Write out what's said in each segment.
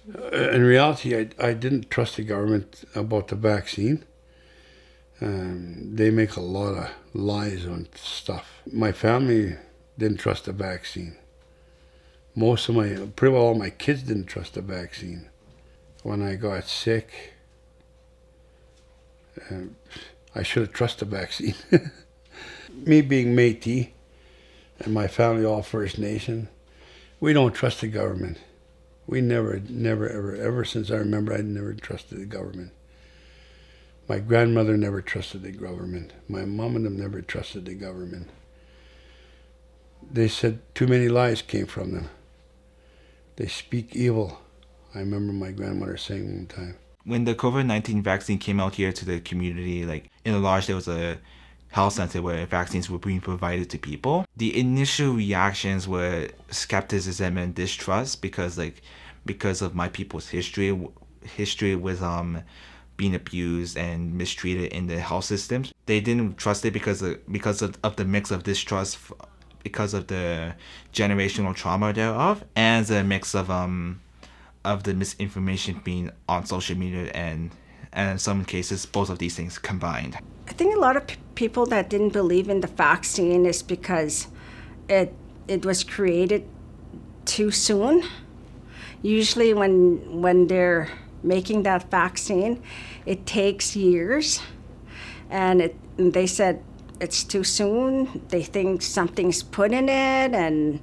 In reality, I didn't trust the government about the vaccine. They make a lot of lies on stuff. My family didn't trust the vaccine. Pretty well all my kids didn't trust the vaccine. When I got sick, I should have trusted the vaccine. Me being Métis and my family all First Nation, we don't trust the government. We never, ever since I remember, I never trusted the government. My grandmother never trusted the government. My mom and them never trusted the government. They said too many lies came from them. They speak evil. I remember my grandmother saying one time. When the COVID-19 vaccine came out here to the community, like in the lodge, there was a health center where vaccines were being provided to people. The initial reactions were skepticism and distrust because of my people's history with being abused and mistreated in the health systems. They didn't trust it because of the mix of distrust because of the generational trauma thereof, and the mix of the misinformation being on social media, and in some cases both of these things combined. I think a lot of people that didn't believe in the vaccine is because it was created too soon. Usually when they're making that vaccine, it takes years, and they said it's too soon. They think something's put in it, and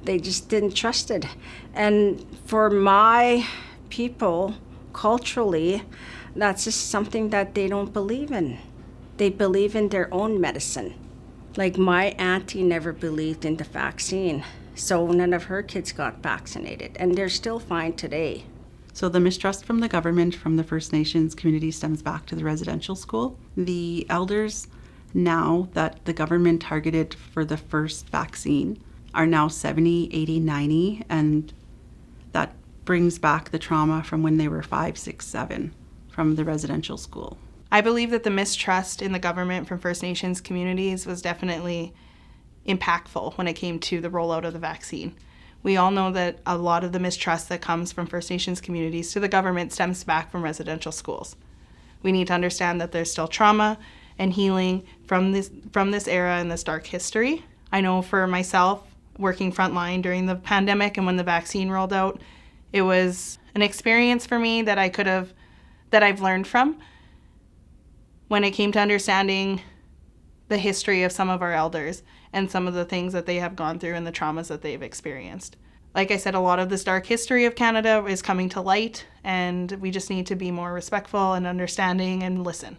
they just didn't trust it. And for my people, culturally, that's just something that they don't believe in. They believe in their own medicine. Like my auntie never believed in the vaccine, so none of her kids got vaccinated, and they're still fine today. So the mistrust from the government, from the First Nations community, stems back to the residential school. The elders, now that the government targeted for the first vaccine, are now 70, 80, 90, and that brings back the trauma from when they were 5, 6, 7 from the residential school. I believe that the mistrust in the government from First Nations communities was definitely impactful when it came to the rollout of the vaccine. We all know that a lot of the mistrust that comes from First Nations communities to the government stems back from residential schools. We need to understand that there's still trauma and healing from this era and this dark history. I know for myself, working frontline during the pandemic and when the vaccine rolled out, it was an experience for me that I've learned from when it came to understanding the history of some of our elders and some of the things that they have gone through and the traumas that they've experienced. Like I said, a lot of this dark history of Canada is coming to light, and we just need to be more respectful and understanding and listen.